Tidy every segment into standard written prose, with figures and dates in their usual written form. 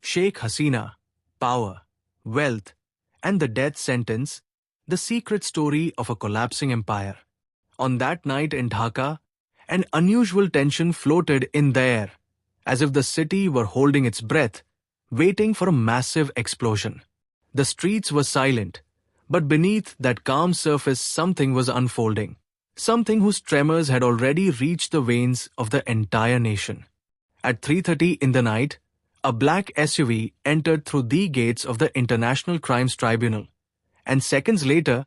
Sheikh Hasina, power, wealth, and the death sentence, the secret story of a collapsing empire. On that night in Dhaka, an unusual tension floated in the air, as if the city were holding its breath, waiting for a massive explosion. The streets were silent, but beneath that calm surface something was unfolding, something whose tremors had already reached the veins of the entire nation. At 3:30 in the night, a black SUV entered through the gates of the International Crimes Tribunal, and seconds later,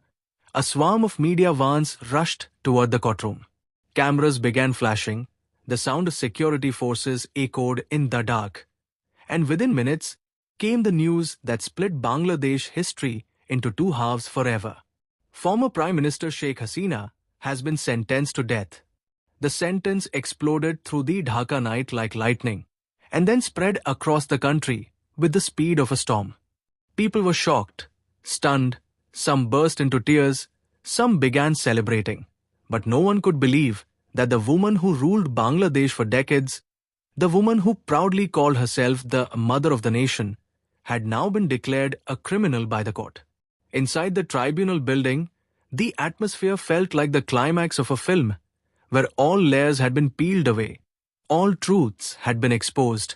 a swarm of media vans rushed toward the courtroom. Cameras began flashing, the sound of security forces echoed in the dark, and within minutes came the news that split Bangladesh history into two halves forever. Former Prime Minister Sheikh Hasina has been sentenced to death. The sentence exploded through the Dhaka night like lightning, and then spread across the country with the speed of a storm. People were shocked, stunned, some burst into tears, some began celebrating. But no one could believe that the woman who ruled Bangladesh for decades, the woman who proudly called herself the mother of the nation, had now been declared a criminal by the court. Inside the tribunal building, the atmosphere felt like the climax of a film, where all layers had been peeled away, all truths had been exposed,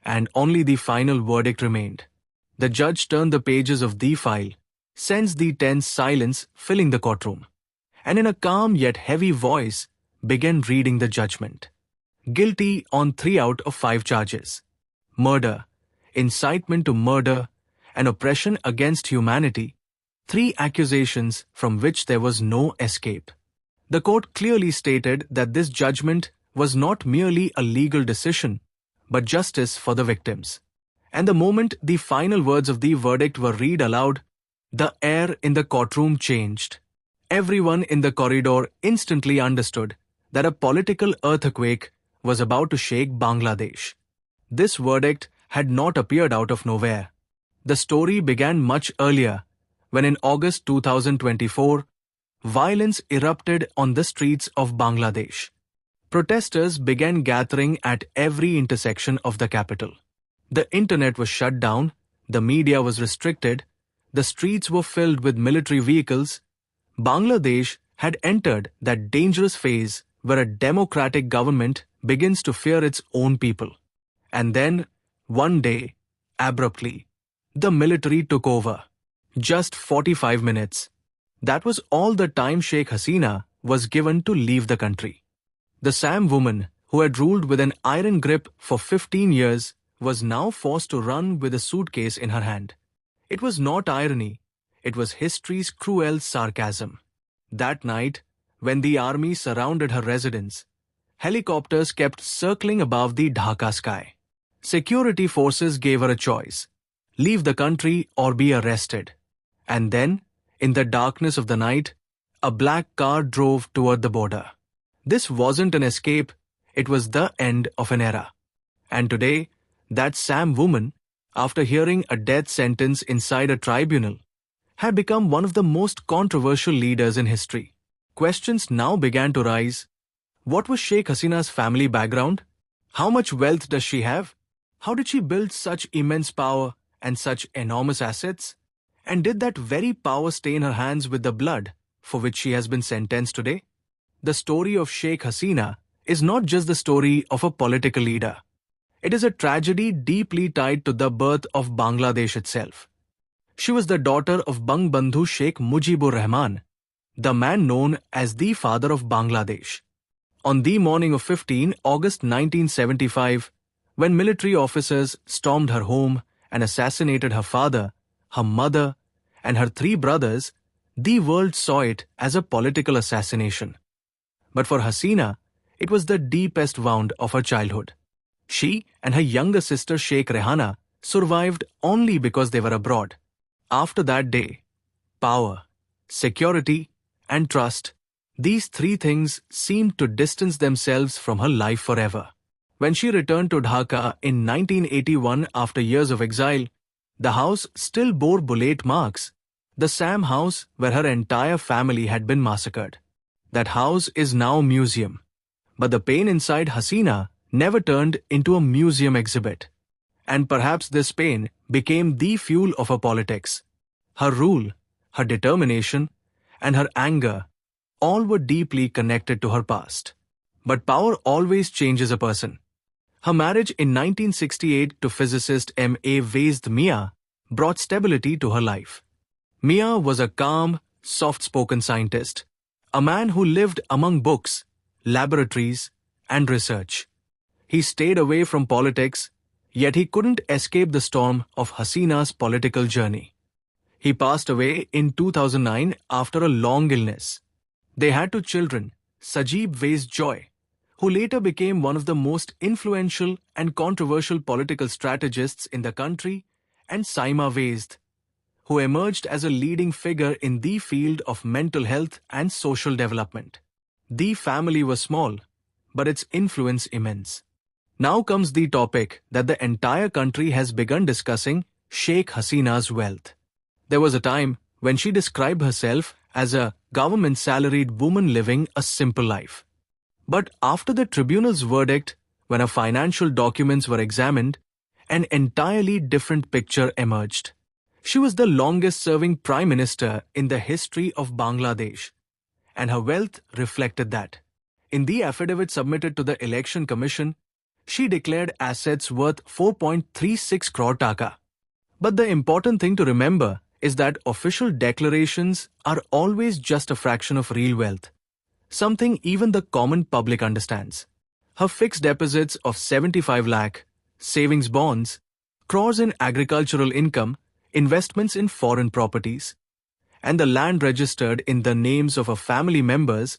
and only the final verdict remained. The judge turned the pages of the file, sensed the tense silence filling the courtroom, and in a calm yet heavy voice began reading the judgment. Guilty on 3 out of 5 charges: murder, incitement to murder, and oppression against humanity, 3 accusations from which there was no escape. The court clearly stated that this judgment was not merely a legal decision, but justice for the victims. And the moment the final words of the verdict were read aloud, the air in the courtroom changed. Everyone in the corridor instantly understood that a political earthquake was about to shake Bangladesh. This verdict had not appeared out of nowhere. The story began much earlier, when in August 2024, violence erupted on the streets of Bangladesh. Protesters began gathering at every intersection of the capital. The internet was shut down, the media was restricted, the streets were filled with military vehicles. Bangladesh had entered that dangerous phase where a democratic government begins to fear its own people. And then, one day, abruptly, the military took over. Just 45 minutes. That was all the time Sheikh Hasina was given to leave the country. The Sam woman, who had ruled with an iron grip for 15 years, was now forced to run with a suitcase in her hand. It was not irony, it was history's cruel sarcasm. That night, when the army surrounded her residence, helicopters kept circling above the Dhaka sky. Security forces gave her a choice: leave the country or be arrested. And then, in the darkness of the night, a black car drove toward the border. This wasn't an escape, it was the end of an era. And today, that Sam woman, after hearing a death sentence inside a tribunal, had become one of the most controversial leaders in history. Questions now began to rise. What was Sheikh Hasina's family background? How much wealth does she have? How did she build such immense power and such enormous assets? And did that very power stain her hands with the blood for which she has been sentenced today? The story of Sheikh Hasina is not just the story of a political leader. It is a tragedy deeply tied to the birth of Bangladesh itself. She was the daughter of Bangbandhu Sheikh Mujibur Rahman, the man known as the father of Bangladesh. On the morning of 15 August 1975, when military officers stormed her home and assassinated her father, her mother, and her 3 brothers, the world saw it as a political assassination. But for Hasina, it was the deepest wound of her childhood. She and her younger sister Sheikh Rehana survived only because they were abroad. After that day, power, security, and trust, these 3 things seemed to distance themselves from her life forever. When she returned to Dhaka in 1981 after years of exile, the house still bore bullet marks, the Sam house where her entire family had been massacred. That house is now a museum, but the pain inside Hasina never turned into a museum exhibit. And perhaps this pain became the fuel of her politics. Her rule, her determination, and her anger all were deeply connected to her past. But power always changes a person. Her marriage in 1968 to physicist 𝐼𝐻𝐸𝐵 brought stability to her life. Mia was a calm, soft-spoken scientist, a man who lived among books, laboratories, and research. He stayed away from politics, yet he couldn't escape the storm of Hasina's political journey. He passed away in 2009 after a long illness. They had two children, 𝐟𝐨𝐥𝐵𝐿, who later became one of the most influential and controversial political strategists in the country, and 𝐼𝐻𝐸𝐵𝐿, who emerged as a leading figure in the field of mental health and social development. The family was small, but its influence immense. Now comes the topic that the entire country has begun discussing: Sheikh Hasina's wealth. There was a time when she described herself as a government-salaried woman living a simple life. But after the tribunal's verdict, when her financial documents were examined, an entirely different picture emerged. She was the longest-serving Prime Minister in the history of Bangladesh, and her wealth reflected that. In the affidavit submitted to the Election Commission, she declared assets worth 4.36 crore taka. But the important thing to remember is that official declarations are always just a fraction of real wealth, something even the common public understands. Her fixed deposits of 75 lakh, savings bonds, crores in agricultural income, investments in foreign properties, and the land registered in the names of her family members,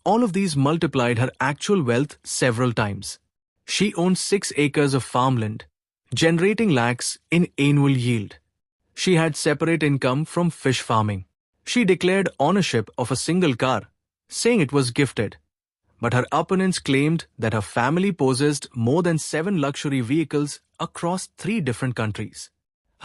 all of these multiplied her actual wealth several times. She owned 6 acres of farmland, generating lakhs in annual yield. She had separate income from fish farming. She declared ownership of a single car, saying it was gifted. But her opponents claimed that her family possessed more than 7 luxury vehicles across 3 different countries.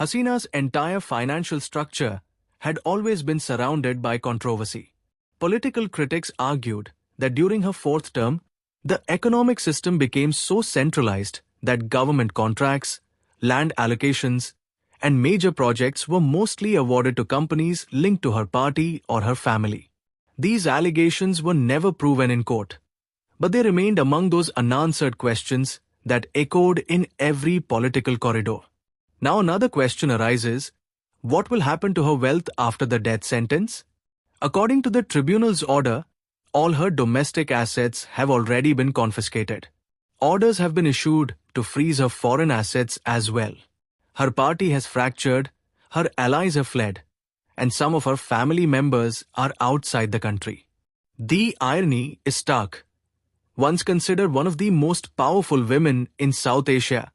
Hasina's entire financial structure had always been surrounded by controversy. Political critics argued that during her 4th term, the economic system became so centralized that government contracts, land allocations, and major projects were mostly awarded to companies linked to her party or her family. These allegations were never proven in court, but they remained among those unanswered questions that echoed in every political corridor. Now another question arises: what will happen to her wealth after the death sentence? According to the tribunal's order, all her domestic assets have already been confiscated. Orders have been issued to freeze her foreign assets as well. Her party has fractured, her allies have fled, and some of her family members are outside the country. The irony is stark. Once considered one of the most powerful women in South Asia,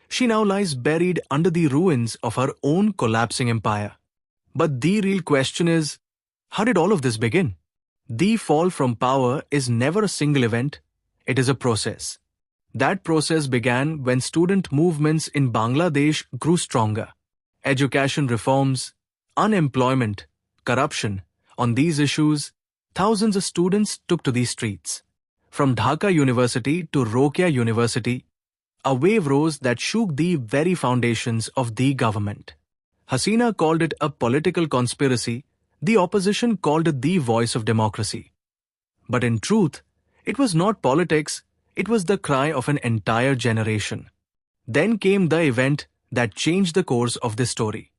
she now lies buried under the ruins of her own collapsing empire. But the real question is, how did all of this begin? The fall from power is never a single event, it is a process. That process began when student movements in Bangladesh grew stronger. Education reforms, unemployment, corruption, on these issues, thousands of students took to the streets. From Dhaka University to Rokia University, a wave rose that shook the very foundations of the government. Hasina called it a political conspiracy, the opposition called it the voice of democracy. But in truth, it was not politics, it was the cry of an entire generation. Then came the event that changed the course of this story.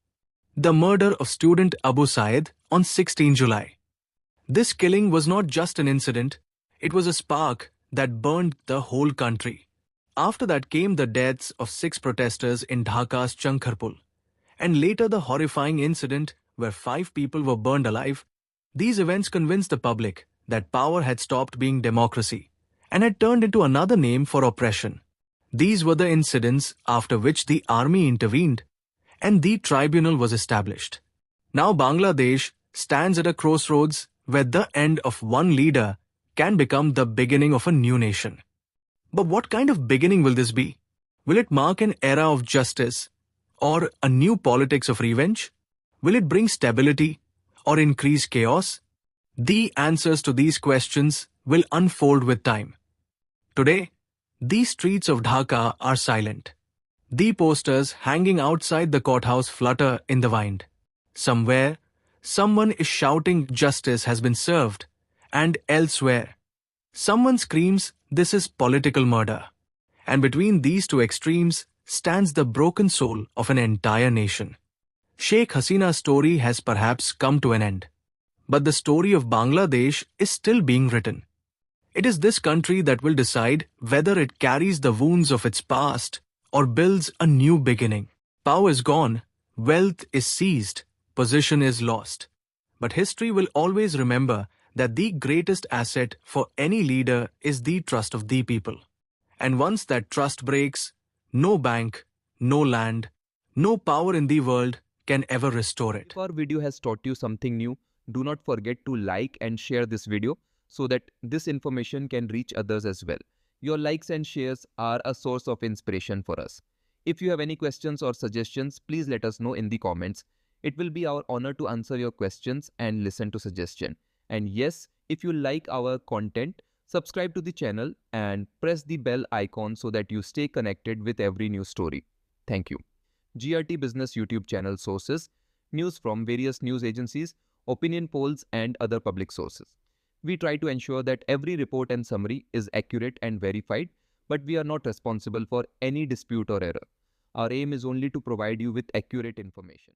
The murder of student Abu Saeed on 16 July. This killing was not just an incident, it was a spark that burned the whole country. After that came the deaths of 6 protesters in Dhaka's Chankharpul, and later the horrifying incident where 5 people were burned alive. These events convinced the public that power had stopped being democracy and had turned into another name for oppression. These were the incidents after which the army intervened and the tribunal was established. Now Bangladesh stands at a crossroads where the end of one leader can become the beginning of a new nation. But what kind of beginning will this be? Will it mark an era of justice or a new politics of revenge? Will it bring stability or increase chaos? The answers to these questions will unfold with time. Today, these streets of Dhaka are silent. The posters hanging outside the courthouse flutter in the wind. Somewhere, someone is shouting justice has been served, and elsewhere, someone screams this is political murder. And between these two extremes stands the broken soul of an entire nation. Sheikh Hasina's story has perhaps come to an end, but the story of Bangladesh is still being written. It is this country that will decide whether it carries the wounds of its past or builds a new beginning. Power is gone, wealth is seized, position is lost. But history will always remember that the greatest asset for any leader is the trust of the people. And once that trust breaks, no bank, no land, no power in the world can ever restore it. If our video has taught you something new, do not forget to like and share this video so that this information can reach others as well. Your likes and shares are a source of inspiration for us. If you have any questions or suggestions, please let us know in the comments. It will be our honor to answer your questions and listen to suggestions. And yes, if you like our content, subscribe to the channel and press the bell icon so that you stay connected with every new story. Thank you. GRT Business YouTube channel sources, news from various news agencies, opinion polls and other public sources. We try to ensure that every report and summary is accurate and verified, but we are not responsible for any dispute or error. Our aim is only to provide you with accurate information.